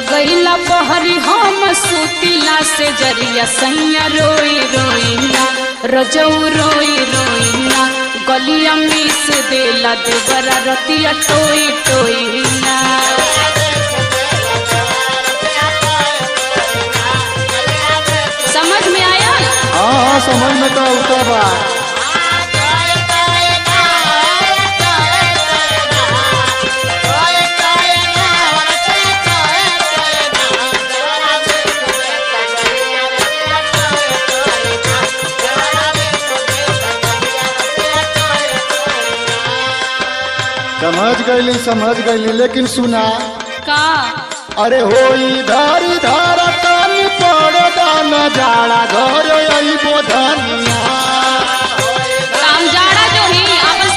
गईला बहरी हम सुतिला से जरिया सैया रोई रोईना रजऊ रोई रोईना गलिया मिस देला देवरा रतिया टोई टोईना। समझ में आया? हाँ समझ में तो उतर बा। समझ गईली लेकिन सुना का अरे होई धारी धारा कानी पड़ो दाना जाड़ा घर आई बोधनिया काम जाड़ा जो ही अपन